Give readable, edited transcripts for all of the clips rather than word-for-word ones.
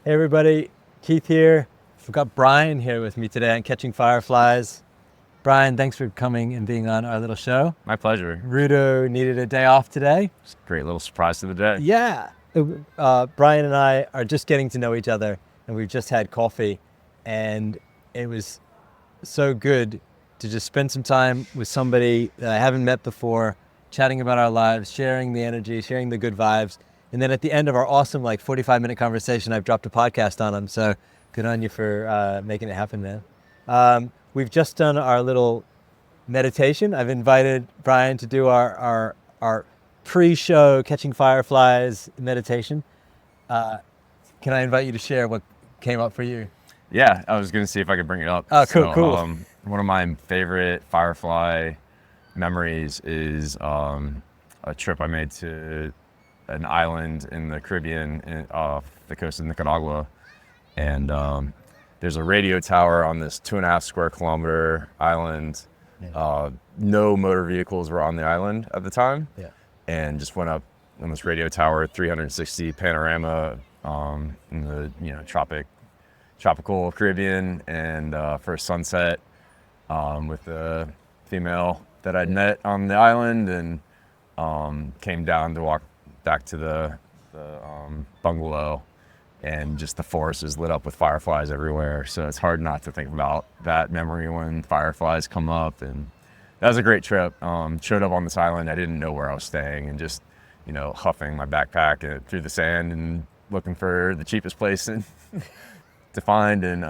Hey everybody, Keith here. We've got Brian here with me today on Catching Fireflies. Brian, thanks for coming and being on our little show. My pleasure. Rudo needed a day off today. It's a great little surprise to the day. Yeah. Brian and I are just getting to know each other, and we've just had coffee, and it was so good to just spend some time with somebody that I haven't met before, chatting about our lives, sharing the energy, sharing the good vibes. And then at the end of our awesome 45-minute conversation, I've dropped a podcast on him. So good on you for making it happen, man. We've just done our little meditation. I've invited Brian to do our pre-show Catching Fireflies meditation. Can I invite you to share what came up for you? Yeah, I was going to see if I could bring it up. Oh, cool. One of my favorite Firefly memories is a trip I made to an island in the Caribbean off the coast of Nicaragua. And there's a radio tower on this 2.5 square kilometer island. Yeah. No motor vehicles were on the island at the time. Yeah. And just went up on this radio tower, 360 panorama in the tropical Caribbean, and for a sunset with a female that I'd met on the island, and came down to walk back to the bungalow, and just the forest is lit up with fireflies everywhere. So it's hard not to think about that memory when fireflies come up. And that was a great trip. Showed up on this island. I didn't know where I was staying, and just huffing my backpack through the sand and looking for the cheapest place to find. And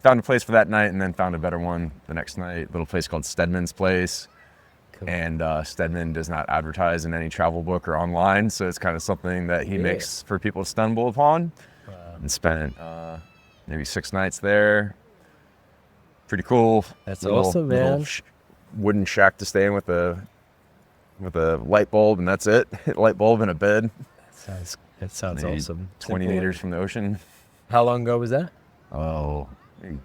found a place for that night, and then found a better one the next night. A little place called Stedman's Place. Cool. And Stedman does not advertise in any travel book or online, so it's kind of something that he makes for people to stumble upon. And spent maybe 6 nights there. Pretty cool. That's awesome, man. Little wooden shack to stay in with a light bulb, and that's it. Light bulb and a bed. That sounds awesome. 20 meters from the ocean. How long ago was that? Oh, maybe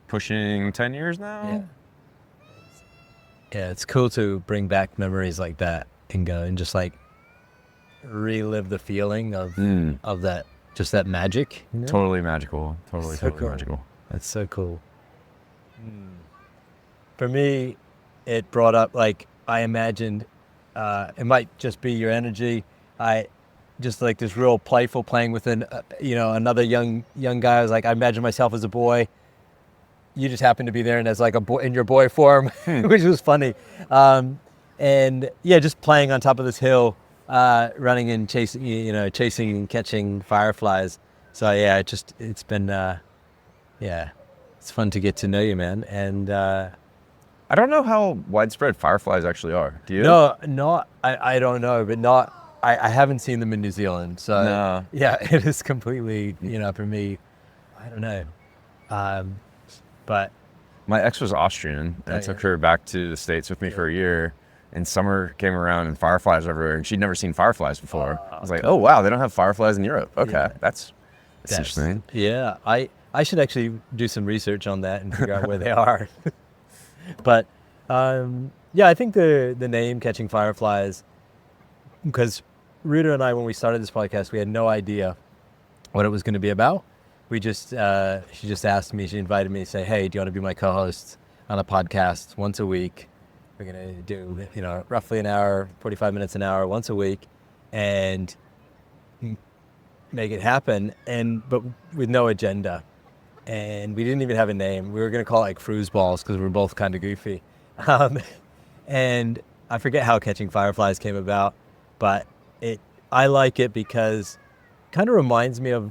pushing 10 years now. Yeah, it's cool to bring back memories like that and go and just relive the feeling of that, just that magic. Totally magical. Totally cool. Magical. That's so cool. For me, it brought up, I imagined, it might just be your energy. I just this real playful playing with another young guy. I was I imagine myself as a boy. You just happened to be there and as a boy in your boy form, which was funny. And just playing on top of this hill, running and chasing and catching fireflies. So it's been, it's fun to get to know you, man. And I don't know how widespread fireflies actually are. Do you? No, I don't know, but I haven't seen them in New Zealand. So no. Yeah, it is completely, for me, I don't know. But my ex was Austrian, and I took her back to the States with me for a year, and summer came around and fireflies everywhere, and she'd never seen fireflies before. I was oh wow, they don't have fireflies in Europe. Okay, that's interesting. Yeah, I should actually do some research on that and figure out where they are. But I think the name Catching Fireflies, because Rudo and I, when we started this podcast, we had no idea what it was going to be about. She just asked me, she invited me to say, hey, do you want to be my co-host on a podcast once a week? We're going to do, roughly an hour, 45 minutes an hour, once a week, and make it happen. But with no agenda. And we didn't even have a name. We were going to call it Fruesballs because we're both kind of goofy. And I forget how Catching Fireflies came about, but I like it because it kind of reminds me of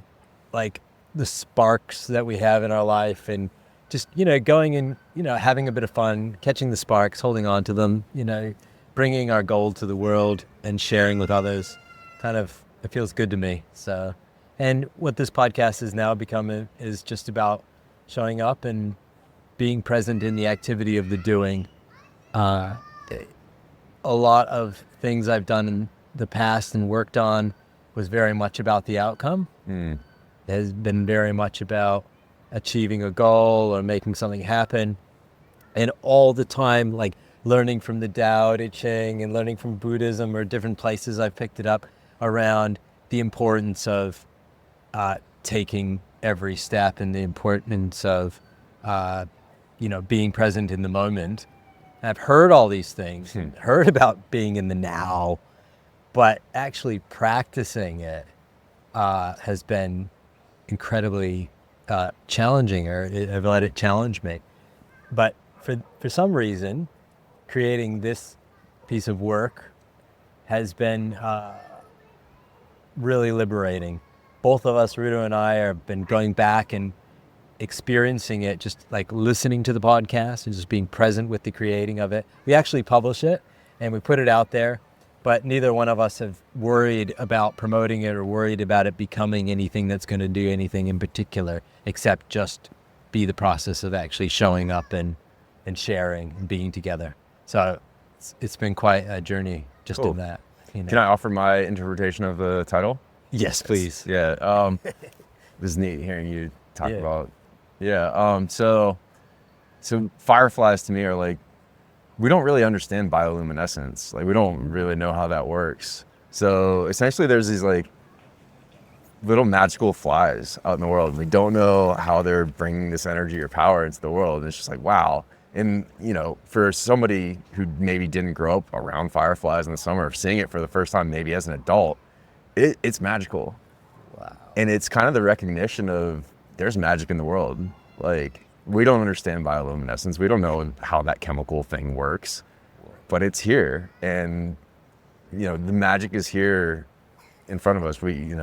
the sparks that we have in our life, and just, going and, having a bit of fun, catching the sparks, holding on to them, bringing our gold to the world and sharing with others. It feels good to me. So, and what this podcast has now become is just about showing up and being present in the activity of the doing. A lot of things I've done in the past and worked on was very much about the outcome. It has been very much about achieving a goal or making something happen. And all the time, learning from the Tao Te Ching and learning from Buddhism or different places I've picked it up around the importance of taking every step and the importance of, being present in the moment. And I've heard all these things, heard about being in the now, but actually practicing it has been incredibly challenging, or I've let it challenge me. But for some reason, creating this piece of work has been really liberating. Both of us, Rudo and I, have been going back and experiencing it, just like listening to the podcast and just being present with the creating of it. We actually publish it and we put it out there, but neither one of us have worried about promoting it or worried about it becoming anything that's going to do anything in particular, except just be the process of actually showing up and sharing and being together. So it's been quite a journey just in that. Can I offer my interpretation of the title? Yes, please. Yeah. It was neat hearing you talk about. So fireflies to me are like, we don't really understand bioluminescence. Like, we don't really know how that works. So essentially there's these like little magical flies out in the world. We don't know how they're bringing this energy or power into the world. And it's just like, wow. And, for somebody who maybe didn't grow up around fireflies in the summer, seeing it for the first time, maybe as an adult, it's magical. Wow. And it's kind of the recognition of there's magic in the world. Like, we don't understand bioluminescence. We don't know how that chemical thing works, but it's here. And, the magic is here in front of us. We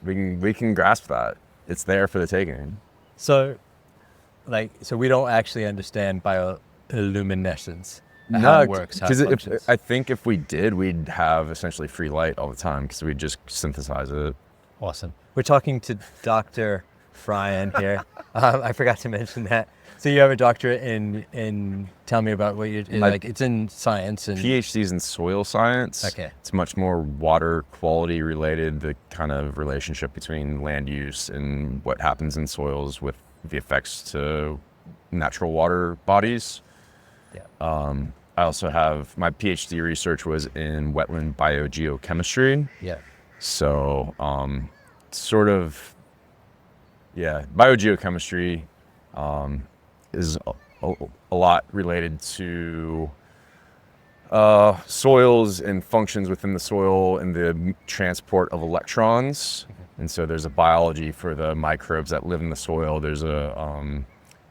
can grasp that. It's there for the taking. So we don't actually understand bioluminescence, how No, it works, how it functions. I think if we did, we'd have essentially free light all the time because we'd just synthesize it. Awesome. We're talking to Dr. Brian here. I forgot to mention that. So you have a doctorate in tell me about what you're like. It's in science and PhD's in soil science. Okay. It's much more water quality related, the kind of relationship between land use and what happens in soils with the effects to natural water bodies. Yeah. I also have my PhD research was in wetland biogeochemistry. Yeah. So biogeochemistry is a lot related to soils and functions within the soil and the transport of electrons. And so there's a biology for the microbes that live in the soil. There's a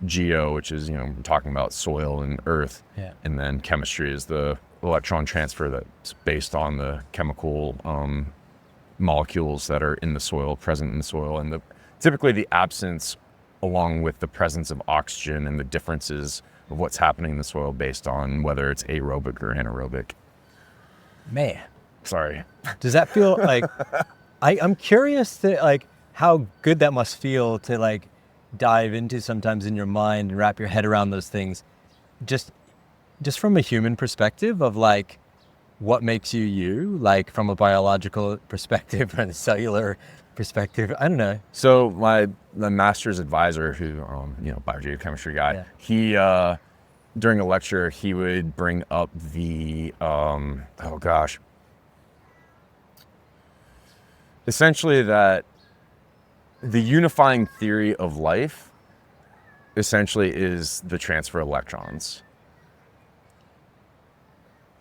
geo, which is, we're talking about soil and earth. Yeah. And then chemistry is the electron transfer that's based on the chemical molecules that are in the soil, present in the soil, and typically the absence along with the presence of oxygen and the differences of what's happening in the soil based on whether it's aerobic or anaerobic. Man. Sorry. Does that feel like I'm curious to how good that must feel to dive into sometimes in your mind and wrap your head around those things. Just from a human perspective of what makes you, from a biological perspective or a cellular perspective. I don't know. So the master's advisor who, biogeochemistry guy, he, during a lecture, he would bring up the, essentially that the unifying theory of life essentially is the transfer of electrons.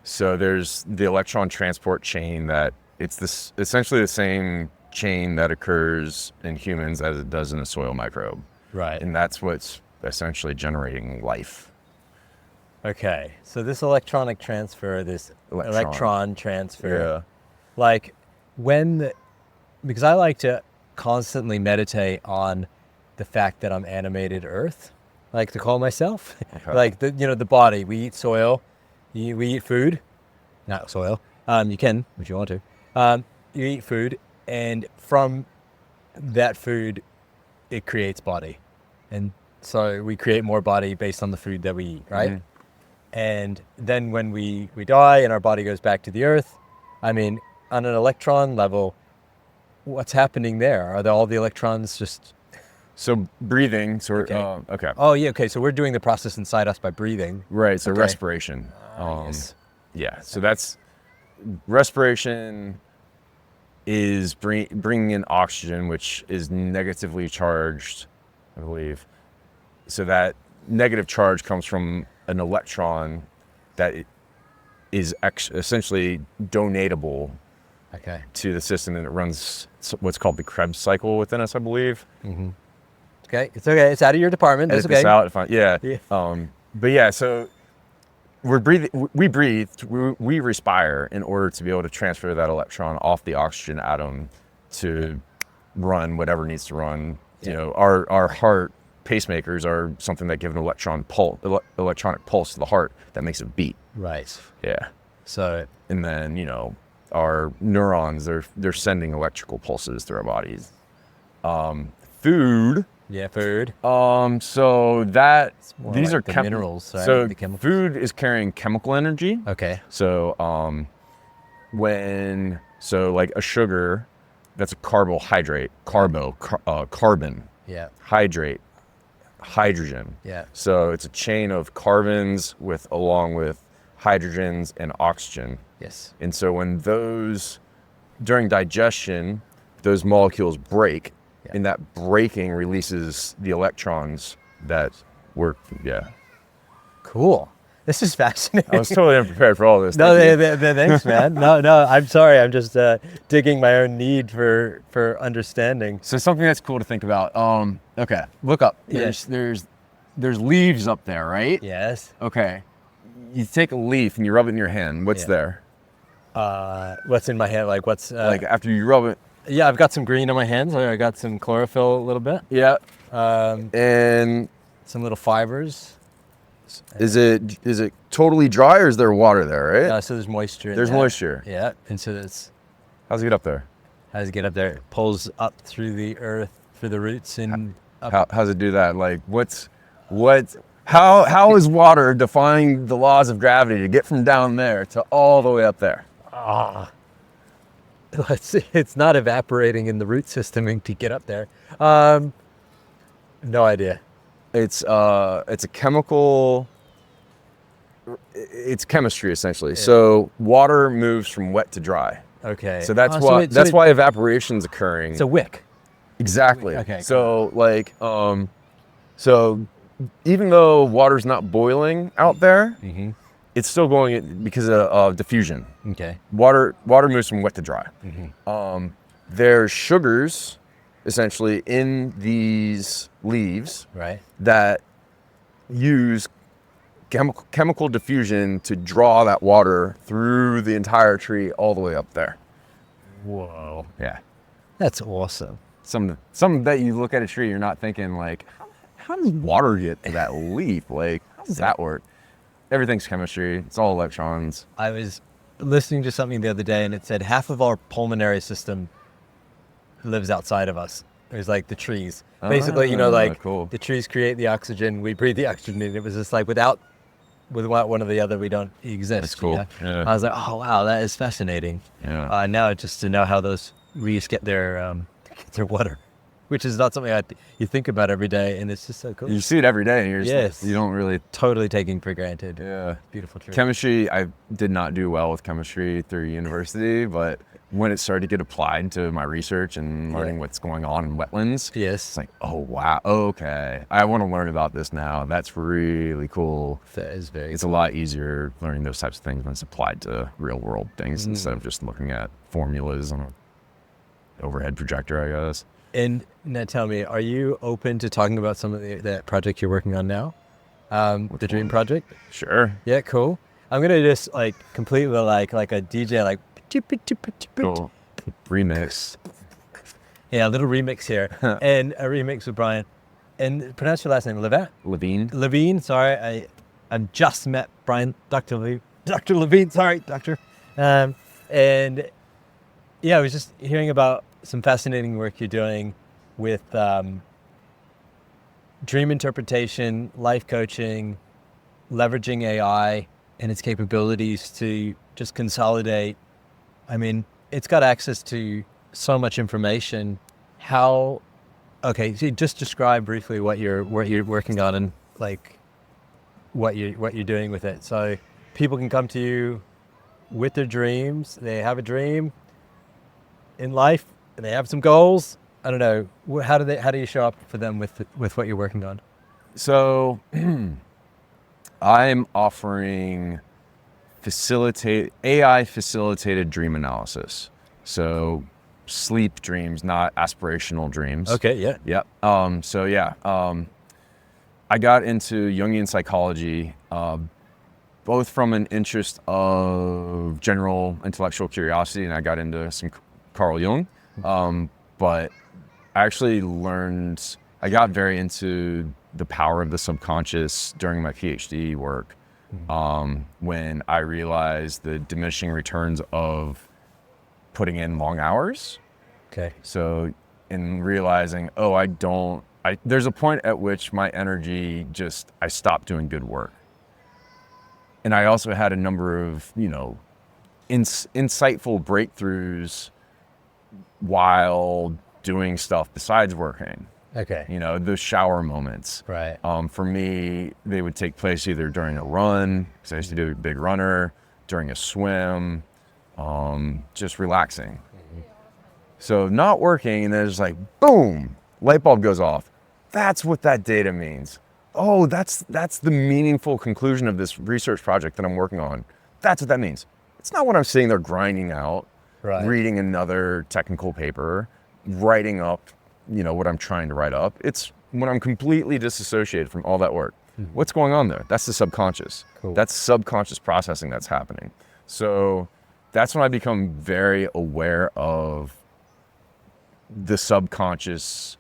So there's the electron transport chain that it's essentially the same chain that occurs in humans as it does in a soil microbe. Right. And that's what's essentially generating life. Okay. So this electronic transfer, this electron transfer. Yeah. Because I like to constantly meditate on the fact that I'm animated earth, I like to call myself. Okay. The body, we eat soil, we eat food, not soil. You can, if you want to. You eat food, and from that food, it creates body. And so we create more body based on the food that we eat, right? Mm-hmm. And then when we die and our body goes back to the earth, on an electron level, what's happening there? Are all the electrons just... So breathing, okay. Okay. Oh, yeah, okay. So we're doing the process inside us by breathing. Right, so respiration. Yes. Yeah, so that's respiration. is bringing in oxygen, which is negatively charged, I believe. So that negative charge comes from an electron that is essentially donatable Okay. to the system, and it runs what's called the Krebs cycle within us, I believe. Okay. It's okay. It's out of your department. That's Edit this okay. out if I, yeah. Yeah. But yeah, so we respire in order to be able to transfer that electron off the oxygen atom to run whatever needs to run. Yeah. You know, our heart pacemakers are something that give an electronic pulse to the heart that makes it beat. Right. Yeah. So, And then, you know, our neurons, they're sending electrical pulses through our bodies. Food. yeah, food. So that more these like are the minerals, right? So The chemicals. food is carrying chemical energy. Okay. So like a sugar, that's a carbohydrate, carbon, Yeah. hydrate, hydrogen. Yeah. So it's a chain of carbons along with hydrogens and oxygen. Yes. And so when during digestion, those molecules break, Yeah. and that breaking releases the electrons that work. Yeah. Cool. This is fascinating. I was totally unprepared for all this. No, Thank you. thanks, man. No, I'm sorry. I'm just digging my own need for understanding. So something that's cool to think about. Okay, look up. Yes. There's leaves up there, right? Yes. Okay. You take a leaf and you rub it in your hand. What's Yeah. there? What's in my hand? Like what's Like after you rub it. yeah, I've got some green on my hands. I got some chlorophyll a little bit. Yeah. Um, And some little fibers. is it totally dry, or is there water there, right? So there's moisture. In There's there. moisture. Yeah, and so it's How's it get up there? how does it get up there? It pulls up through the earth, through the roots, and up. How's it do that? Like how is water defying the laws of gravity to get from down there to all the way up there? It's not evaporating in the root system to get up there. No idea. It's a chemical. It's chemistry essentially. Yeah. So water moves from wet to dry. Okay. So that's Oh, why so why evaporation's occurring. it's a wick. Exactly. Okay, So like so even though water's not boiling out there, Mm-hmm. it's still going because of diffusion. Okay. Water moves from wet to dry. Mm-hmm. There's sugars essentially in these leaves Right. that use chemical diffusion to draw that water through the entire tree all the way up there. Whoa. Yeah. That's awesome. Some that you look at a tree, you're not thinking like, how does water get to that leaf? Like, how does that work? Everything's chemistry. It's all electrons. I was listening to something the other day, and it said half of our pulmonary system lives outside of us. There's like the trees. Basically, Cool. the trees create the oxygen, we breathe the oxygen, and it was just like without one or the other, we don't exist. That's cool. you know? Yeah. I was like, oh wow, that is fascinating. Yeah. Now just to know how those reefs get their water, which is not something you think about every day, and it's just so cool. You see it every day, and Yes. you don't really. Totally taking for granted. Yeah. Beautiful tree. Chemistry, I did not do well with chemistry through university, but when it started to get applied to my research and learning what's going on in wetlands, Yes. it's like, oh wow, okay, I want to learn about this now. That's really cool. That is very It's a lot easier learning those types of things when it's applied to real world things instead of just looking at formulas on an overhead projector, I guess. And now tell me, are you open to talking about some of that project you're working on now? The Dream Project? Sure. Yeah, cool. I'm going to just like completely like a DJ, like, Cool. Remix. yeah, a little remix here. And a remix with Brian. And pronounce your last name, Levine. Levine, sorry. I just met Brian, Dr. Levine, sorry, doctor. And yeah, I was just hearing about some fascinating work you're doing with dream interpretation, life coaching, leveraging AI and its capabilities to just consolidate. I mean, it's got access to so much information. So just describe briefly what you're working on and like what you're doing with it. So people can come to you with their dreams. They have a dream. in life and they have some goals, I don't know, how do you show up for them with what you're working on? So I'm offering AI facilitated dream analysis. So sleep dreams, not aspirational dreams. Okay, yeah. Yep. I got into Jungian psychology, both from an interest of general intellectual curiosity, and I got into some Carl Jung. But I actually I got very into the power of the subconscious during my PhD work, when I realized the diminishing returns of putting in long hours. Okay. So in realizing, there's a point at which my energy I stopped doing good work. And I also had a number of, insightful breakthroughs while doing stuff besides working. Okay. The shower moments. Right. For me, they would take place either during a run, because I used to do a big runner, during a swim, just relaxing. So not working, and then it's like, boom, light bulb goes off. That's what that data means. Oh, that's the meaningful conclusion of this research project that I'm working on. That's what that means. It's not what I'm sitting there grinding out, Right. reading another technical paper, writing up, what I'm trying to write up. It's when I'm completely disassociated from all that work. What's going on there? That's the subconscious. Cool. That's subconscious processing that's happening. So that's when I become very aware of the subconscious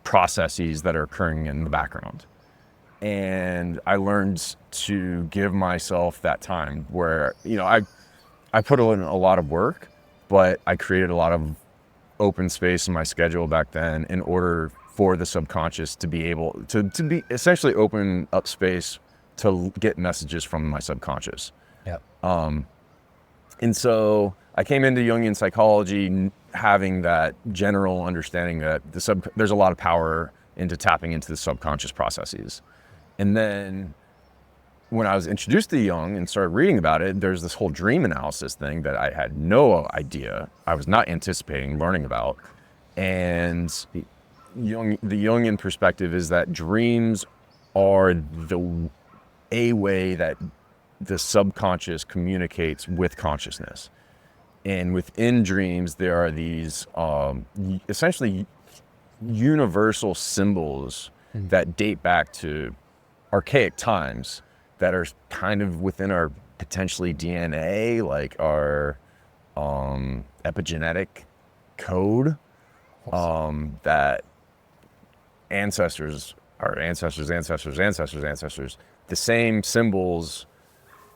processes that are occurring in the background. And I learned to give myself that time where, I put in a lot of work, but I created a lot of open space in my schedule back then in order for the subconscious to be able to be essentially open up space to get messages from my subconscious. Yep. And so I came into Jungian psychology having that general understanding that there's a lot of power into tapping into the subconscious processes. And then when I was introduced to Jung and started reading about it, there's this whole dream analysis thing that I had no idea, I was not anticipating learning about. And the Jungian perspective is that dreams are a way that the subconscious communicates with consciousness. And within dreams, there are these essentially universal symbols that date back to archaic times that are kind of within our potentially DNA, like our epigenetic code, that our ancestors, the same symbols,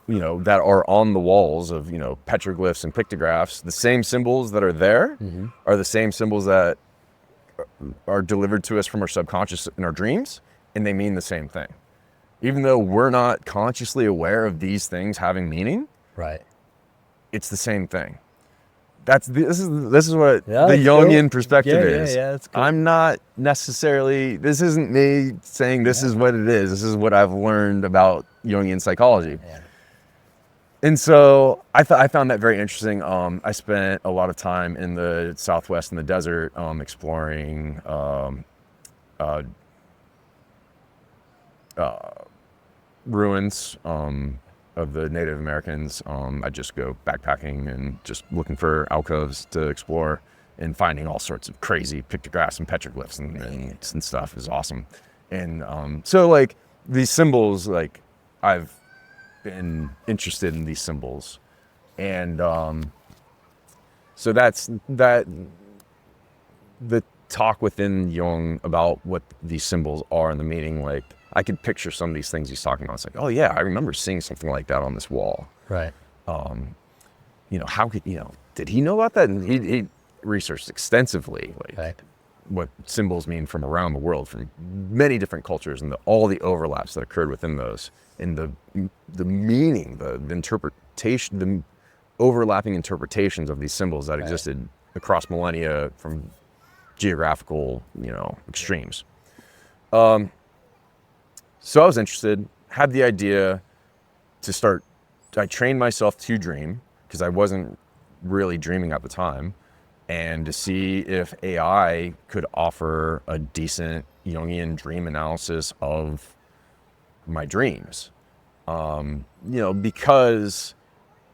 that are on the walls of, petroglyphs and pictographs, the same symbols that are there are the same symbols that are delivered to us from our subconscious in our dreams, and they mean the same thing. Even though we're not consciously aware of these things having meaning, Right. it's the same thing. This is what Yeah, the that's Jungian cool. perspective Yeah, is. yeah, that's cool. I'm not necessarily, this isn't me saying this is what it is. This is what I've learned about Jungian psychology. Yeah. And so I found that very interesting. I spent a lot of time in the Southwest in the desert, exploring ruins of the Native Americans. I just go backpacking and just looking for alcoves to explore and finding all sorts of crazy pictographs and petroglyphs and stuff is awesome. And so like these symbols, like I've been interested in these symbols, and so that's that. The talk within Jung about what these symbols are and the meaning, like I could picture some of these things he's talking about. It's like, oh yeah, I remember seeing something like that on this wall. Right. How could did he know about that? And he researched extensively, like Right. what symbols mean from around the world, from many different cultures, and all the overlaps that occurred within those, and the meaning, the interpretation, the overlapping interpretations of these symbols that existed across millennia from geographical, extremes. So I was interested, had the idea to start. I trained myself to dream because I wasn't really dreaming at the time, and to see if AI could offer a decent Jungian dream analysis of my dreams. Because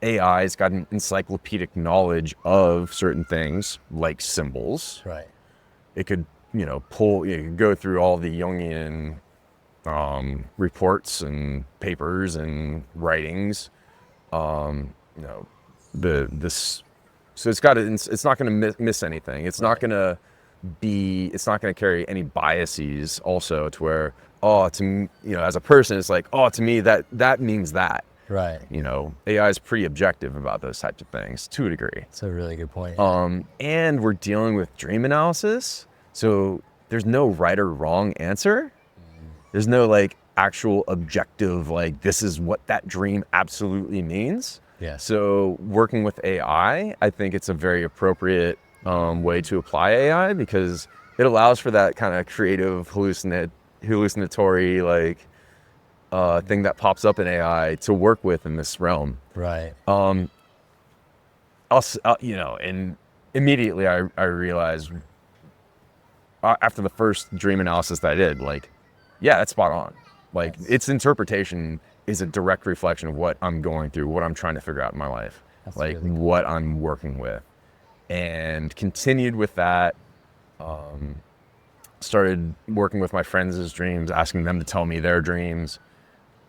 AI's got an encyclopedic knowledge of certain things like symbols. Right. It could, it could go through all the Jungian reports and papers and writings. So it's not going to miss anything. It's not going to carry any biases also to where, as a person, it's like, to me that means that. Right. AI is pretty objective about those types of things to a degree. That's a really good point. And we're dealing with dream analysis, so there's no right or wrong answer. There's no like actual objective, like this is what that dream absolutely means. Yeah. So working with AI, I think it's a very appropriate way to apply AI, because it allows for that kind of creative hallucinatory like thing that pops up in AI to work with in this realm. Right. And immediately I realized after the first dream analysis that I did, like, yeah, that's spot on. Like, its interpretation is a direct reflection of what I'm going through, what I'm trying to figure out in my life, That's like really cool. what I'm working with, and continued with that. Started working with my friends' dreams, asking them to tell me their dreams.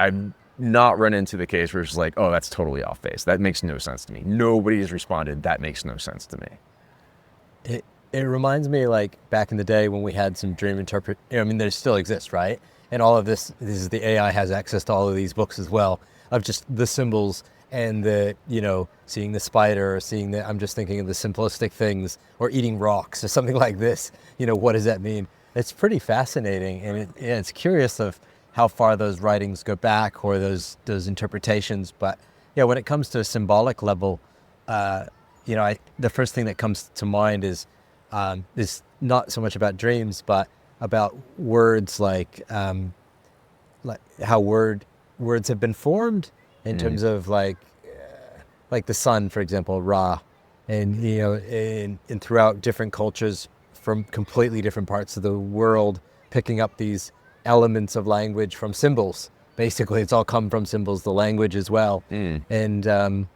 I've not run into the case where it's like, oh, that's totally off base. That makes no sense to me. Nobody's responded. That makes no sense to me. It reminds me, like, back in the day when we had some dream they still exist, right? And all of this is the AI has access to all of these books as well, of just the symbols and the, seeing the spider, or I'm just thinking of the simplistic things, or eating rocks or something like this. What does that mean? It's pretty fascinating. And it's curious of how far those writings go back, or those interpretations. But yeah, when it comes to a symbolic level, the first thing that comes to mind is not so much about dreams, but about words, like how words have been formed in terms of like the sun, for example, Ra, and and throughout different cultures from completely different parts of the world, picking up these elements of language from symbols. Basically, it's all come from symbols, the language as well. And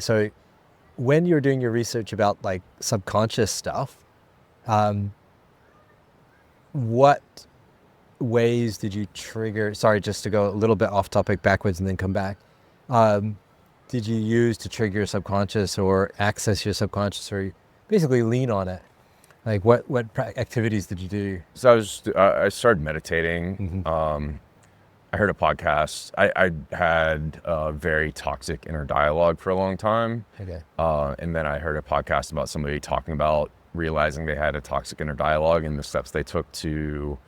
so when you're doing your research about like subconscious stuff, what ways did you trigger, sorry, just to go a little bit off topic backwards and then come back, did you use to trigger your subconscious or access your subconscious, or basically lean on it? Like what activities did you do? So I started meditating. I heard a podcast. I had a very toxic inner dialogue for a long time. Okay. And then I heard a podcast about somebody talking about realizing they had a toxic inner dialogue and the steps they took to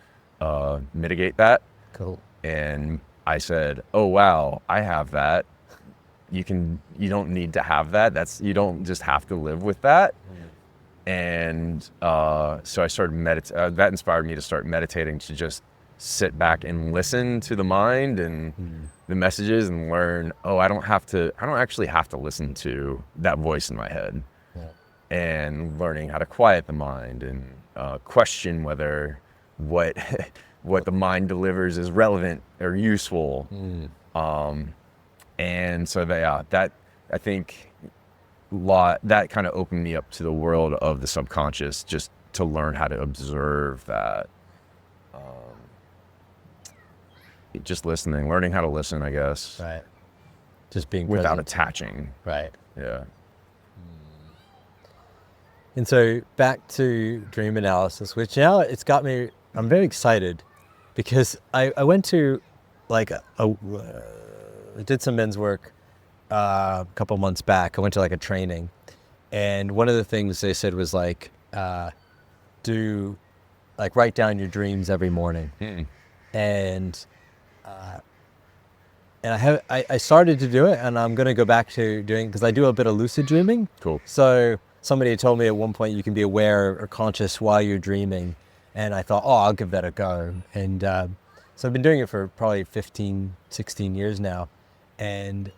mitigate that. Cool. And I said, oh, wow, I have that. You don't need to have that. You don't just have to live with that. And so I started that inspired me to start meditating, to just sit back and listen to the mind and the messages, and learn, I don't actually have to listen to that voice in my head. And learning how to quiet the mind and question whether what the mind delivers is relevant or useful. And so that I think that kind of opened me up to the world of the subconscious, just to learn how to observe that. Just listening, learning how to listen, I guess. Right. Just being without present. attaching. Right. Yeah. And so back to dream analysis, which now I'm very excited, because I went to I did some men's work a couple months back. I went to like a training, and one of the things they said was like, write down your dreams every morning. And I started to do it, and I'm going to go back to doing, because I do a bit of lucid dreaming. Cool. So somebody had told me at one point you can be aware or conscious while you're dreaming, and I thought, I'll give that a go. And so I've been doing it for probably 15, 16 years now, and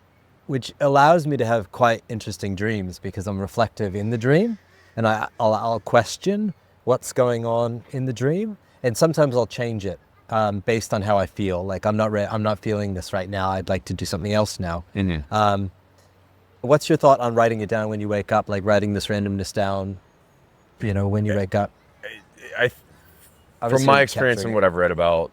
which allows me to have quite interesting dreams because I'm reflective in the dream, and I'll question what's going on in the dream, and sometimes I'll change it based on how I feel. Like I'm not feeling this right now. I'd like to do something else now. Mm-hmm. What's your thought on writing it down when you wake up? Like writing this randomness down, when you wake up. From Obviously my experience capturing and it. what I've read about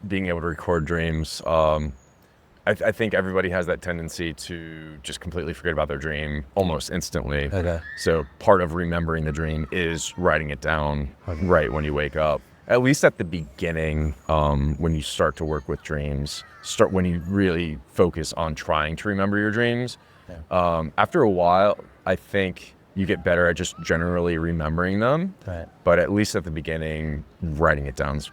being able to record dreams, I think everybody has that tendency to just completely forget about their dream almost instantly. Okay. So part of remembering the dream is writing it down right when you wake up. At least at the beginning, when you start to work with dreams, when you really focus on trying to remember your dreams. Yeah. After a while, I think you get better at just generally remembering them. Right. But at least at the beginning, writing it down is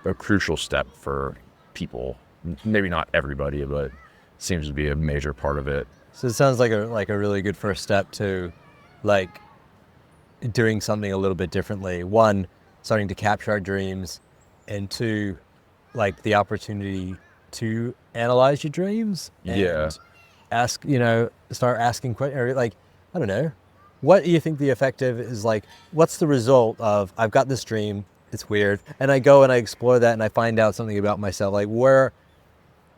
a crucial step for people. Maybe not everybody, but seems to be a major part of it. So it sounds like a really good first step to like doing something a little bit differently. One, starting to capture our dreams, and two, like the opportunity to analyze your dreams. And Yeah. start asking questions. Like, I don't know, what do you think the effective is? Like, what's the result of I've got this dream, it's weird, and I go and I explore that and I find out something about myself. Like,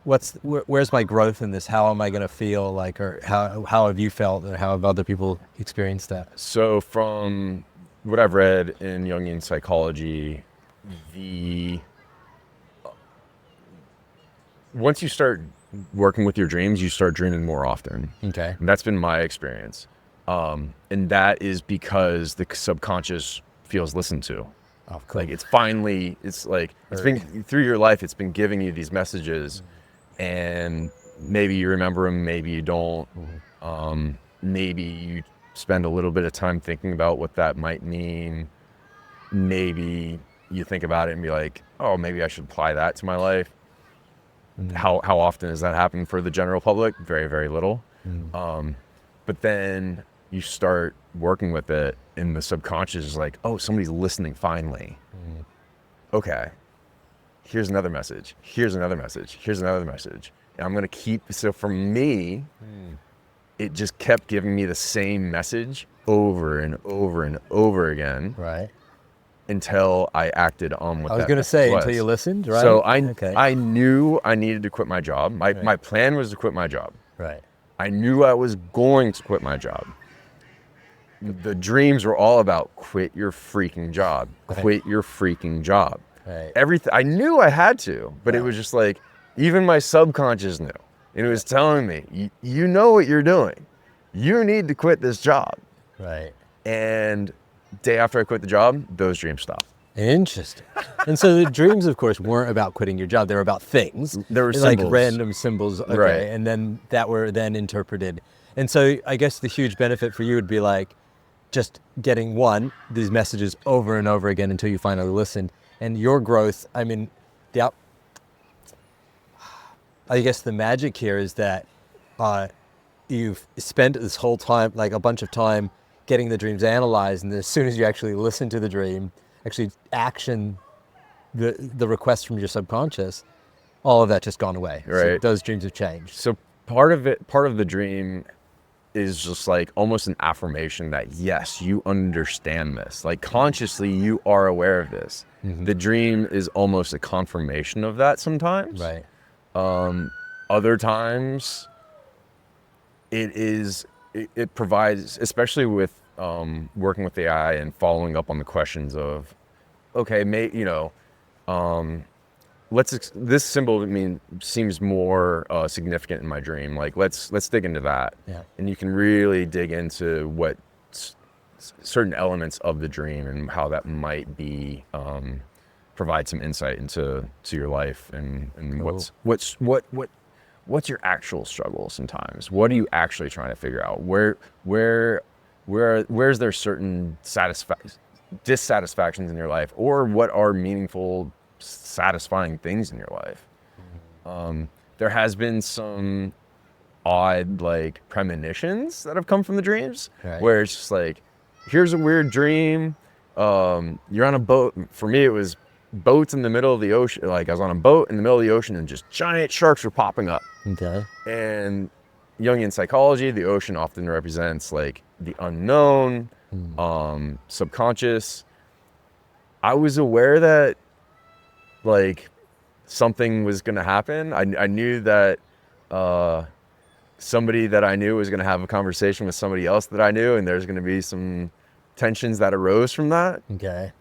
where's my growth in this? How am I going to feel? Like, or how have you felt, or how have other people experienced that? So from what I've read in Jungian psychology, once you start working with your dreams, you start dreaming more often. Okay. And that's been my experience. And that is because the subconscious feels listened to. Oh, cool. Like it's been through your life, it's been giving you these messages, and maybe you remember them, maybe you don't. Maybe you spend a little bit of time thinking about what that might mean. Maybe you think about it and be like, oh, maybe I should apply that to my life. How often does that happen for the general public? Very, very little. But then you start working with it, and the subconscious is like, oh, somebody's listening finally. Okay, here's another message. Here's another message. Here's another message. And I'm going to keep, so for me, it just kept giving me the same message over and over and over again. Right. Until I acted on what I was that going to say, was. until you listened, right? So Okay. I knew I needed to quit my job. Right. My plan was to quit my job. Right. I knew I was going to quit my job. The dreams were all about quit your freaking job. Right. Quit your freaking job. Right. Everything, I knew I had to, but it was just like, even my subconscious knew. And it was telling me, you know what you're doing. You need to quit this job. Right. And day after I quit the job, those dreams stopped. Interesting. And so the dreams, of course, weren't about quitting your job. They were about things. There were like symbols. random symbols. Okay. Right. And then that were then interpreted. And so I guess the huge benefit for you would be like just getting these messages over and over again until you finally listened. And your growth, I mean, I guess the magic here is that you've spent this whole time, like a bunch of time, getting the dreams analyzed, and as soon as you actually listen to the dream, actually action the request from your subconscious, all of that just gone away. Right. So those dreams have changed. So part of the dream is just like almost an affirmation that yes, you understand this. Like consciously, you are aware of this. The dream is almost a confirmation of that sometimes. Right. Other times, it provides, especially with working with AI and following up on the questions of, okay, this symbol seems more significant in my dream. Like let's dig into that. Yeah. And you can really dig into what certain elements of the dream and how that might be provide some insight into your life and Cool. what's your actual struggle sometimes. What are you actually trying to figure out? Where's there certain dissatisfactions in your life, or what are meaningful, satisfying things in your life? There has been some odd like premonitions that have come from the dreams, Right. where it's just like, here's a weird dream. You're on a boat. For me, it was boats in the middle of the ocean. Like I was on a boat in the middle of the ocean, and just giant sharks were popping up. Okay. And Jungian psychology, the ocean often represents like the unknown, subconscious. I was aware that like something was going to happen. I knew that somebody that I knew was going to have a conversation with somebody else that I knew, and there's going to be some tensions that arose from that. Okay.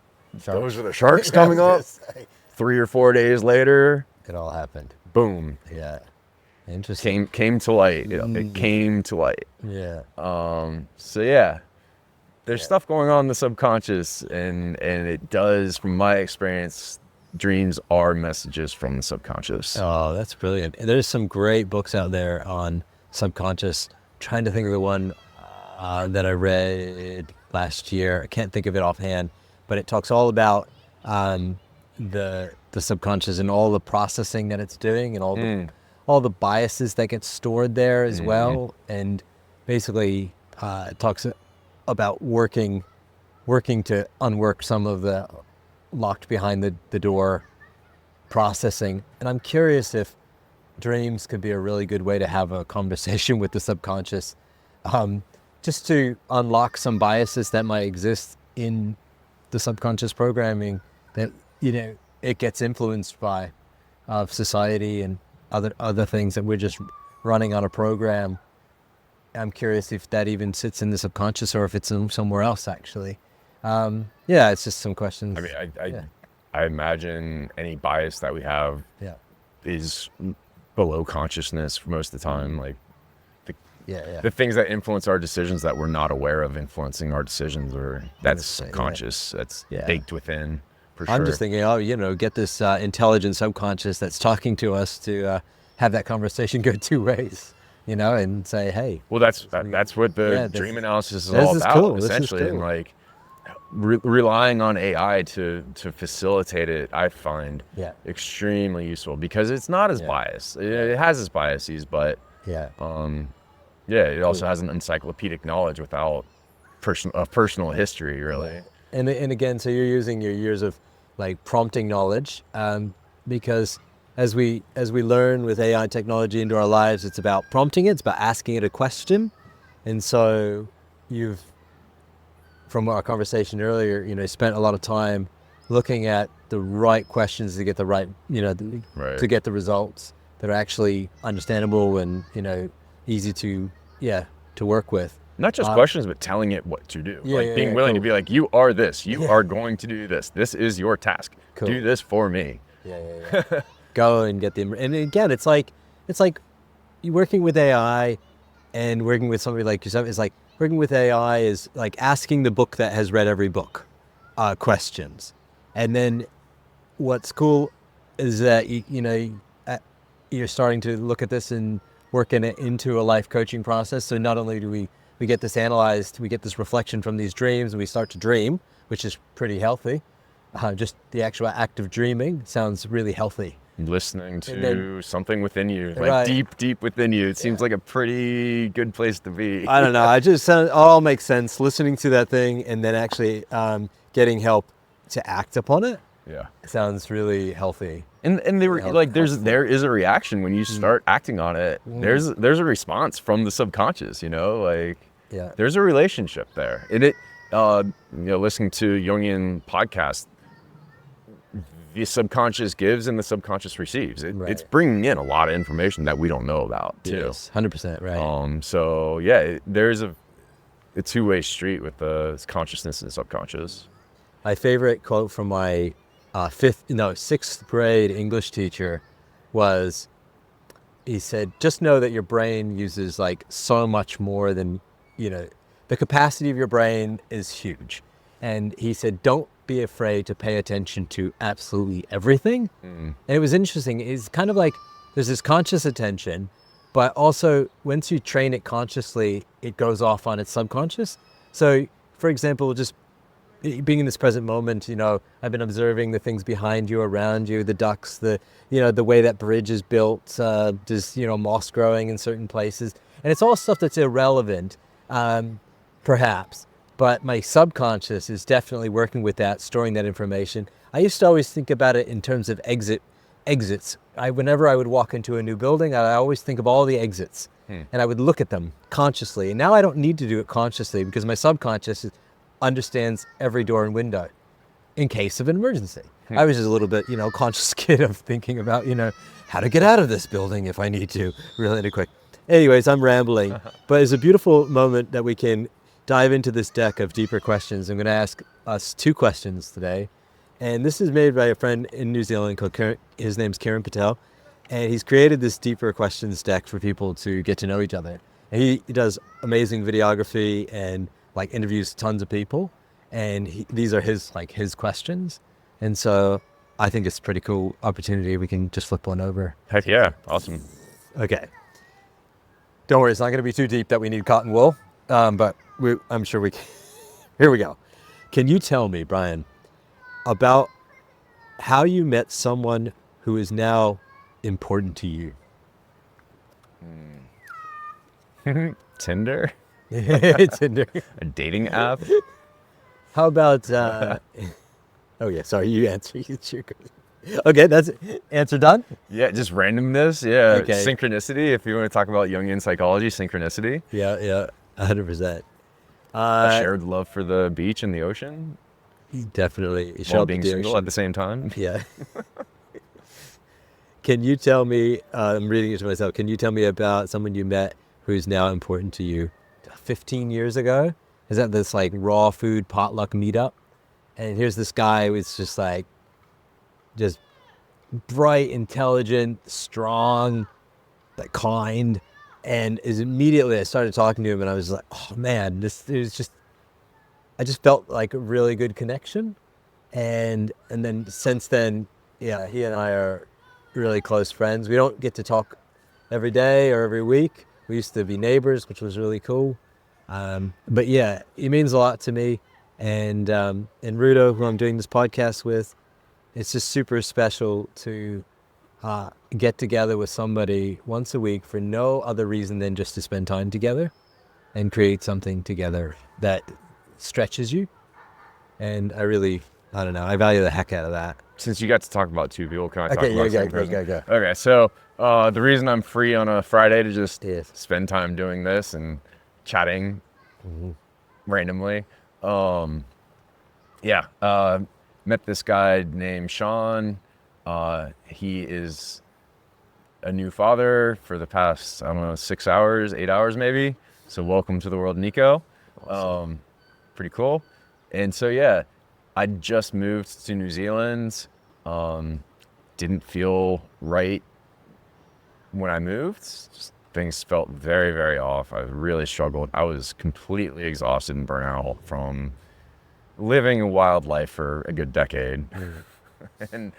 Those are the sharks coming up. 3 or 4 days later, It all happened. boom, Yeah. Interesting. came to light. It came to light. Yeah. So yeah, there's stuff going on in the subconscious, and it does, from my experience, dreams are messages from the subconscious. Oh, that's brilliant. And there's some great books out there on subconscious. Trying to think of the one that I read last year. I can't think of it offhand, but it talks all about the subconscious and all the processing that it's doing, and all the biases that get stored there as well. And basically it talks about working to unwork some of the locked behind the door processing. And I'm curious if dreams could be a really good way to have a conversation with the subconscious, just to unlock some biases that might exist in the subconscious programming that, you know, it gets influenced by of society and other things that we're just running on a program. I'm curious if that even sits in the subconscious or if it's in somewhere else actually. Yeah, it's just some questions. I mean, I imagine any bias that we have is below consciousness for most of the time. Like the things that influence our decisions that we're not aware of influencing our decisions, or that's subconscious. That's baked within. For sure. I'm just thinking, get this intelligent subconscious that's talking to us to have that conversation go two ways, and say, hey. Well, that's what the dream analysis is all about, cool. essentially, and like relying on AI to facilitate it, I find extremely useful, because it's not as biased. It has its biases, but it also has an encyclopedic knowledge without personal history, really. And again, so you're using your years of like prompting knowledge, because as we learn with AI technology into our lives, it's about prompting it, it's about asking it a question. And so you've, from our conversation earlier, spent a lot of time looking at the right questions to get the right, to get the results that are actually understandable and, easy to work with. Not just questions, but telling it what to do. Being willing to be like, you are this. You are going to do this. This is your task. Cool. Do this for me. Go and get them. And again, it's like you working with AI and working with somebody like yourself is like working with AI is like asking the book that has read every book questions. And then what's cool is that, you're starting to look at this and working it into a life coaching process. So not only do we get this analyzed, we get this reflection from these dreams, and we start to dream, which is pretty healthy. Just the actual act of dreaming sounds really healthy. Listening to something within you, like deep within you. It seems like a pretty good place to be. I don't know. It all makes sense. Listening to that thing and then actually getting help to act upon it. Yeah, sounds really healthy. And there is a reaction when you start acting on it. There's a response from the subconscious. There's a relationship there. And listening to Jungian podcasts, the subconscious gives and the subconscious receives. It's bringing in a lot of information that we don't know about too. Yes, 100% right. So there's a two-way street with the consciousness and the subconscious. My favorite quote from my sixth grade English teacher was, he said, just know that your brain uses like so much more than, the capacity of your brain is huge. And he said, don't be afraid to pay attention to absolutely everything. And it was interesting. It's kind of like there's this conscious attention, but also once you train it consciously, it goes off on its subconscious. So for example, just being in this present moment, I've been observing the things behind you, around you, the ducks, the way that bridge is built, there's, moss growing in certain places. And it's all stuff that's irrelevant, perhaps. But my subconscious is definitely working with that, storing that information. I used to always think about it in terms of exit exits. Whenever I would walk into a new building, I always think of all the exits, and I would look at them consciously. And now I don't need to do it consciously because my subconscious understands every door and window in case of an emergency. I was just a little bit, conscious kid of thinking about, how to get out of this building if I need to really quick. Anyways, I'm rambling, but it's a beautiful moment that we can dive into this deck of deeper questions. I'm going to ask us 2 questions today. And this is made by a friend in New Zealand called his name's Kiran Patel. And he's created this deeper questions deck for people to get to know each other. And he does amazing videography and interviews tons of people. And these are his questions. And so I think it's a pretty cool opportunity. We can just flip one over. Heck yeah. Awesome. Okay. Don't worry, it's not going to be too deep that we need cotton wool, but I'm sure we can. Here we go. Can you tell me, Brian, about how you met someone who is now important to you? Tinder? Tinder. A dating app? How about, oh yeah, sorry, you answer. Okay, that's answer done? Yeah, just randomness. Yeah, Okay. Synchronicity. If you want to talk about Jungian psychology, synchronicity. Yeah, 100%. A shared love for the beach and the ocean. Definitely. While being single at the same time. Yeah. Can you tell me, I'm reading it to myself, can you tell me about someone you met who's now important to you 15 years ago? Is that this raw food potluck meetup? And here's this guy who's just just bright, intelligent, strong, kind. And immediately I started talking to him and I was like, oh man, I just felt like a really good connection. And then since then, yeah, he and I are really close friends. We don't get to talk every day or every week. We used to be neighbors, which was really cool. But yeah, he means a lot to me. And Rudo, who I'm doing this podcast with, it's just super special to get together with somebody once a week for no other reason than just to spend time together and create something together that stretches you. And I don't know, I value the heck out of that. Since you got to talk about 2 people, can I talk about Okay, the same person? go. Okay, so the reason I'm free on a Friday to just Yes. spend time doing this and chatting randomly. Met this guy named Sean. He is a new father for the past, 6 hours, 8 hours maybe. So welcome to the world, Nico. Awesome. Pretty cool. And so, yeah, I just moved to New Zealand. Didn't feel right when I moved. Just things felt very, very off. I really struggled. I was completely exhausted and burnt out from living a wild life for a good decade. And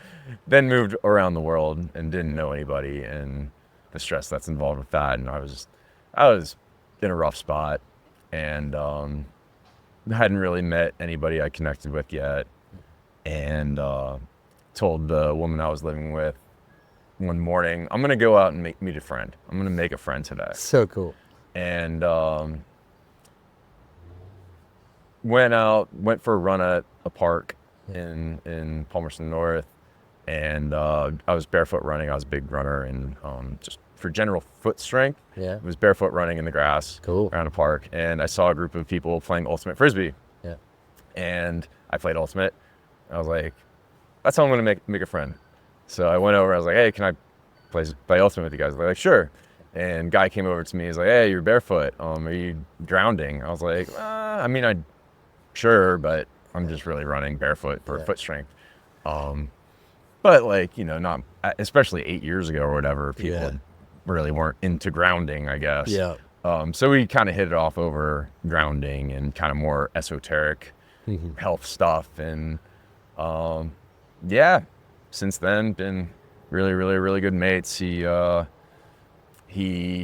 then moved around the world and didn't know anybody and the stress that's involved with that. And I was in a rough spot and hadn't really met anybody I connected with yet. And told the woman I was living with one morning, I'm going to go out and meet a friend. I'm going to make a friend today. So cool. And went for a run at a park in Palmerston North, and I was barefoot running. I was a big runner, and just for general foot strength, Yeah. I was barefoot running in the grass Cool. around a park, and I saw a group of people playing ultimate frisbee. Yeah. And I played ultimate. I was like, that's how I'm gonna make a friend. So I went over. I was like, hey, can I play ultimate with you guys? They're like, sure. And guy came over to me. He's like, hey, you're barefoot. Are you drowning? I was like, sure, but I'm just really running barefoot for foot strength. But not, especially 8 years ago or whatever, people really weren't into grounding, I guess. Yeah. So we kind of hit it off over grounding and kind of more esoteric health stuff. And since then been really, really, really good mates. He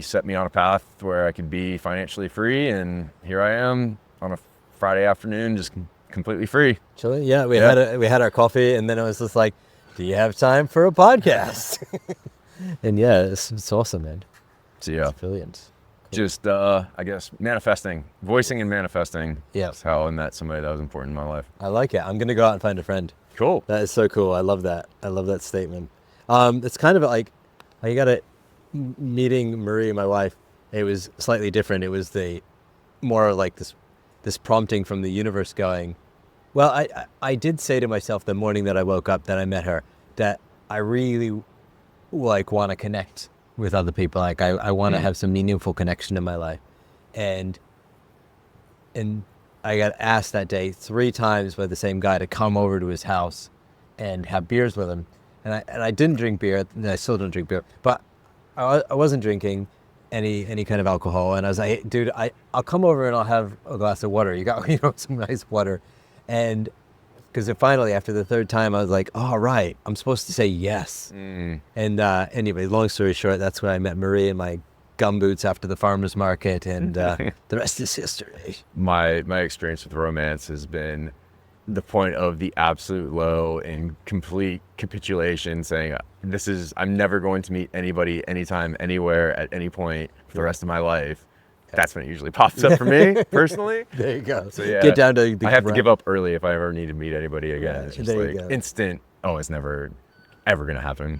set me on a path where I could be financially free, and here I am on a Friday afternoon, just completely free. Chilling. Yeah, we had our coffee, and then it was just like, do you have time for a podcast? And yeah, it's awesome, man. So yeah, It's brilliant. just I guess voicing and manifesting. Yeah. That's how I met somebody that was important in my life. I like it. I'm gonna go out and find a friend. Cool. That is so cool. I love that. I love that statement. It's kind of like I got it meeting Marie, my wife. It was slightly different. It was the more like this prompting from the universe going, well, I did say to myself the morning that I woke up that I met her that I really like want to connect with other people. Like I want to have some meaningful connection in my life. And I got asked that day 3 times by the same guy to come over to his house and have beers with him. And I didn't drink beer, and I still don't drink beer, but I wasn't drinking any kind of alcohol. And I was like, hey, dude, I'll come over and I'll have a glass of water. You got, some nice water. And because finally, after the 3rd time, I was like, all right, I'm supposed to say yes. And anyway, long story short, that's when I met Marie in my gumboots after the farmer's market, and the rest is history. My experience with romance has been the point of the absolute low and complete capitulation, saying I'm never going to meet anybody, anytime, anywhere, at any point for the rest of my life. That's when it usually pops up for me, personally. There you go. So yeah, get down to the I have to give up early if I ever need to meet anybody again. It's just there you like go. instant, oh, it's never, ever going to happen.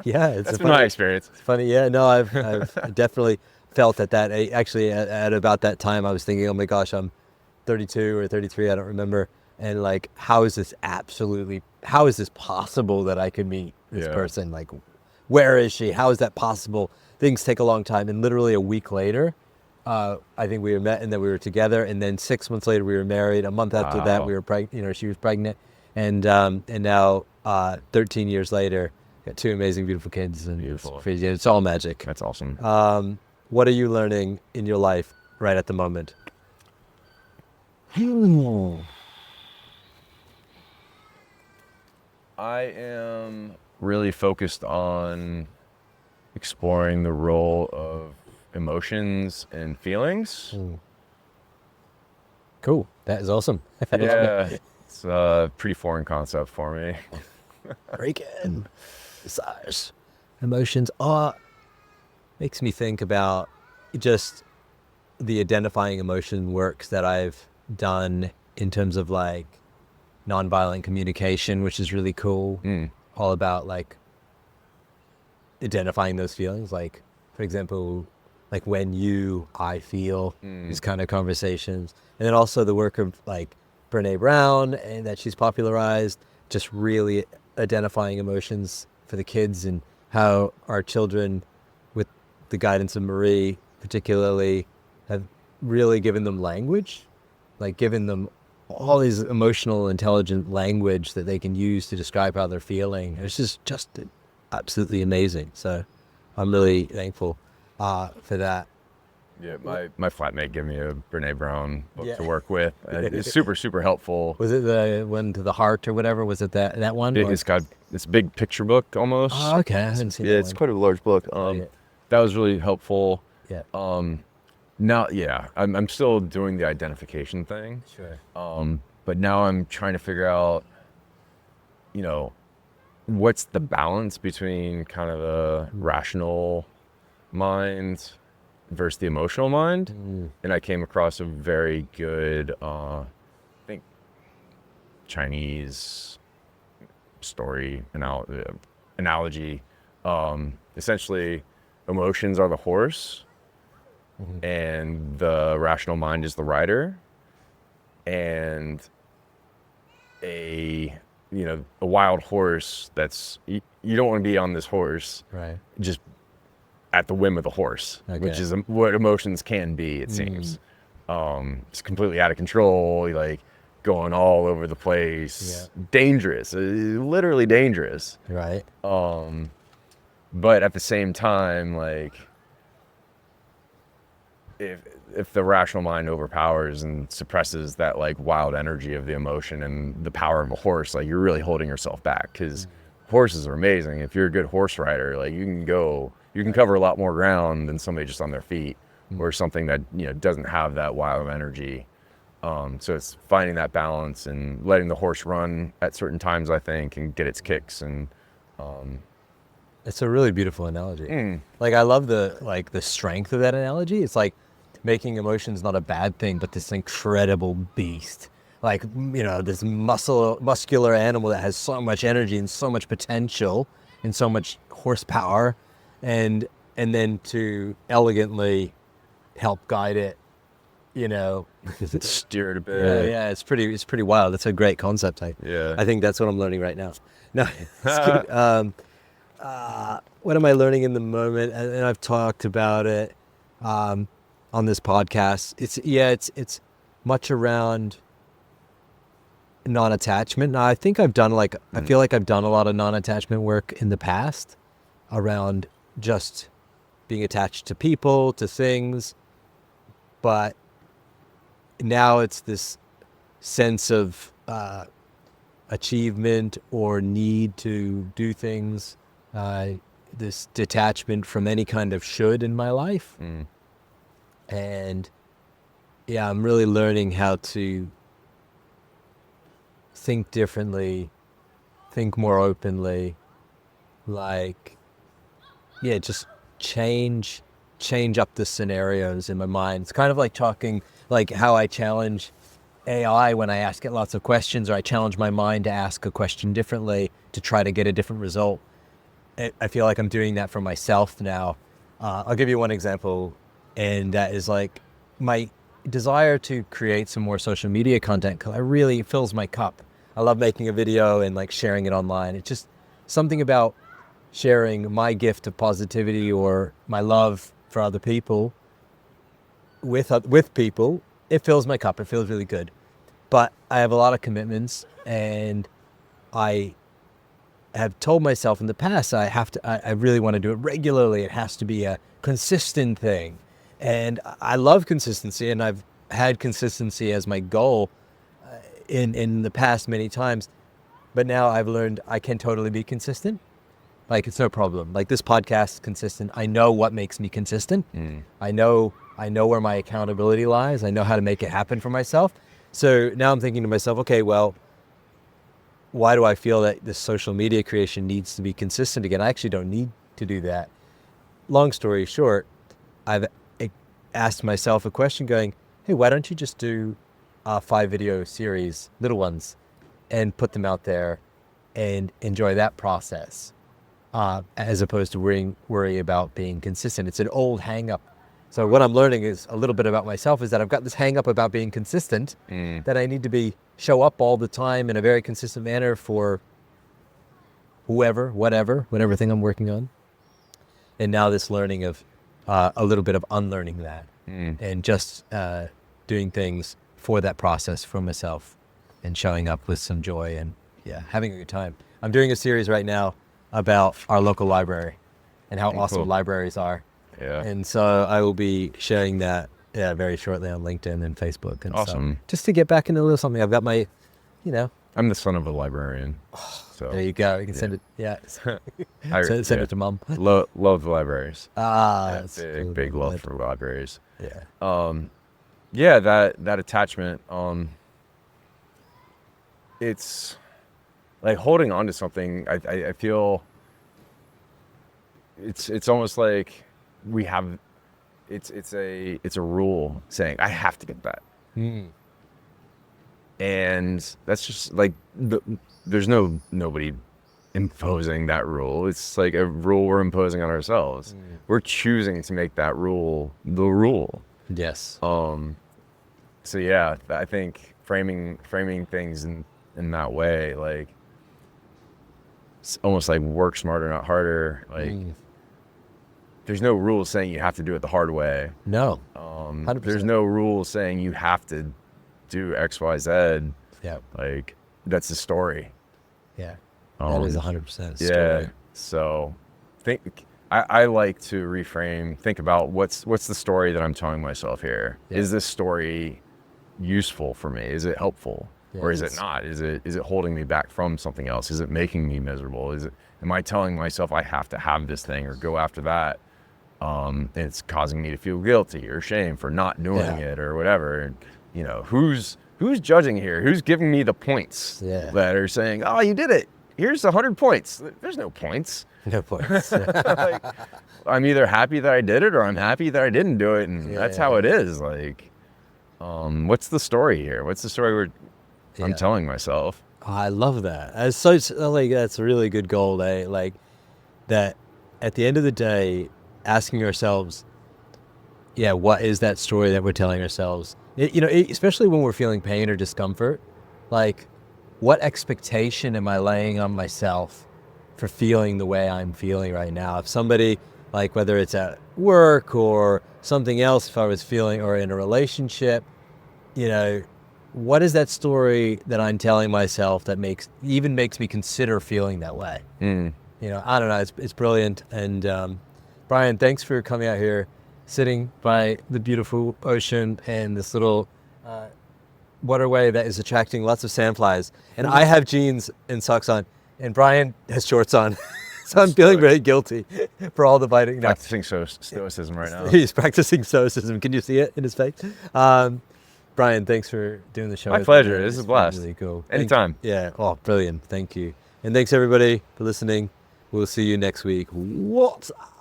Yeah, it's That's been my experience. It's funny. Yeah, no, I've definitely felt that. Actually, at about that time, I was thinking, oh my gosh, I'm 32 or 33, I don't remember. And like, how is this possible that I could meet this person? Like, where is she? How is that possible? Things take a long time. And literally a week later, I think we were met, and then we were together. And then 6 months later, we were married. A month after that, we were pregnant. She was pregnant. And now 13 years later, got 2 amazing, beautiful kids. And Beautiful. It's all magic. That's awesome. What are you learning in your life right at the moment? I am really focused on exploring the role of emotions and feelings. Cool. That is awesome. Yeah, it's a pretty foreign concept for me. Break-in. Desires. Emotions. Makes me think about just the identifying emotion works that I've done in terms of like nonviolent communication, which is really cool. All about like identifying those feelings, like for example, like when I feel, these kind of conversations. And then also the work of like Brene Brown, and that she's popularized, just really identifying emotions for the kids, and how our children, with the guidance of Marie particularly, have really given them language, like given them all these emotional, intelligent language that they can use to describe how they're feeling. It's just absolutely amazing. So I'm really thankful for that. Yeah, my flatmate gave me a Brene Brown book to work with. It's super helpful. Was it the one to the heart or whatever? Was it that one? It's got this big picture book almost. Oh, okay. I haven't seen that it's one. quite a large book. That was really helpful. Yeah. Now, I'm still doing the identification thing. Sure. But now I'm trying to figure out, what's the balance between kind of the rational mind versus the emotional mind. And I came across a very good, I think, Chinese story analogy. Essentially, emotions are the horse, and the rational mind is the rider. And a wild horse, you don't want to be on this horse, Right. just at the whim of the horse, which is what emotions can be, it seems. It's completely out of control, like going all over the place, dangerous, literally dangerous. Right. But at the same time, like, if the rational mind overpowers and suppresses that like wild energy of the emotion and the power of a horse, like you're really holding yourself back, because horses are amazing. If you're a good horse rider, like you can cover a lot more ground than somebody just on their feet, or something that doesn't have that wild energy. So it's finding that balance and letting the horse run at certain times, I think, and get its kicks. And it's a really beautiful analogy. Like I love the strength of that analogy. It's like making emotions not a bad thing, but this incredible beast. like, this muscular animal that has so much energy and so much potential and so much horsepower, and then to elegantly help guide it, steer it a bit. yeah, it's pretty wild. It's a great concept. I think that's what I'm learning right now. No, it's good. What am I learning in the moment? And I've talked about it on this podcast. It's much around non-attachment. Now, I think I feel like I've done a lot of non-attachment work in the past around just being attached to people, to things, but now it's this sense of achievement or need to do things, this detachment from any kind of should in my life. And yeah, I'm really learning how to think differently, think more openly, just change up the scenarios in my mind. It's kind of like talking, like how I challenge AI when I ask it lots of questions, or I challenge my mind to ask a question differently to try to get a different result. I feel like I'm doing that for myself now. I'll give you one example, and that is like my desire to create some more social media content, because it fills my cup. I love making a video and like sharing it online. It's just something about sharing my gift of positivity or my love for other people with people. It fills my cup. It feels really good. But I have a lot of commitments, and I have told myself in the past I really want to do it regularly. It has to be a consistent thing. And I love consistency, and I've had consistency as my goal in the past many times. But now I've learned I can totally be consistent. Like, it's no problem. Like, this podcast is consistent. I know what makes me consistent. I know where my accountability lies. I know how to make it happen for myself. So now I'm thinking to myself, okay, well, why do I feel that this social media creation needs to be consistent again? I actually don't need to do that. Long story short, I've asked myself a question going, hey, why don't you just do a 5-video series, little ones, and put them out there and enjoy that process, as opposed to worry about being consistent. It's an old hang up. So what I'm learning is a little bit about myself is that I've got this hang up about being consistent, that I need to show up all the time in a very consistent manner for whatever thing I'm working on. And now this learning of a little bit of unlearning that, and just doing things for that process for myself, and showing up with some joy and having a good time. I'm doing a series right now about our local library and how awesome libraries are. Yeah. And so I will be sharing that very shortly on LinkedIn and Facebook. And awesome. So, just to get back into a little something. I've got my, I'm the son of a librarian. So there you go. You can send it. Yeah. Send it to mom. Love the libraries. That's big love for libraries. Yeah. That attachment. It's like holding on to something. I feel it's almost like we have, it's a rule saying I have to get that. And that's just like, there's nobody imposing that rule. It's like a rule we're imposing on ourselves. We're choosing to make that rule the rule. Yes. So yeah, I think framing things in that way, like, it's almost like work smarter, not harder. Like, there's no rule saying you have to do it the hard way. No. 100%. There's no rule saying you have to do X, Y, Z. Yeah. Like, that's the story. Yeah. That is 100% story. Yeah. So I like to think about what's the story that I'm telling myself here. Yeah. Is this story useful for me? Is it helpful? Yeah, or is it not? Is it holding me back from something else? Is it making me miserable? Am I telling myself I have to have this thing or go after that? And it's causing me to feel guilty or shame for not doing it or whatever. And, who's judging here? Who's giving me the points that are saying, oh, you did it. Here's 100 points. There's no points. No points. Like, I'm either happy that I did it or I'm happy that I didn't do it. And that's how it is. Like, what's the story here? What's the story I'm telling myself. Oh, I love that. That's so like that's a really good goal. Like that. At the end of the day, asking ourselves, what is that story that we're telling ourselves? Especially when we're feeling pain or discomfort, like what expectation am I laying on myself for feeling the way I'm feeling right now? If somebody, like whether it's at work or something else, if I was feeling, or in a relationship, what is that story that I'm telling myself that makes me consider feeling that way? I don't know. It's brilliant. And Brian, thanks for coming out here, sitting by the beautiful ocean and this little waterway that is attracting lots of sandflies. And I have jeans and socks on, and Brian has shorts on. So I'm feeling very guilty for all the biting. Practicing stoicism right now. He's practicing stoicism. Can you see it in his face? Brian, thanks for doing the show. My pleasure. This is a blast. Really cool. Anytime. Yeah. Oh, brilliant. Thank you. And thanks everybody for listening. We'll see you next week. What's up?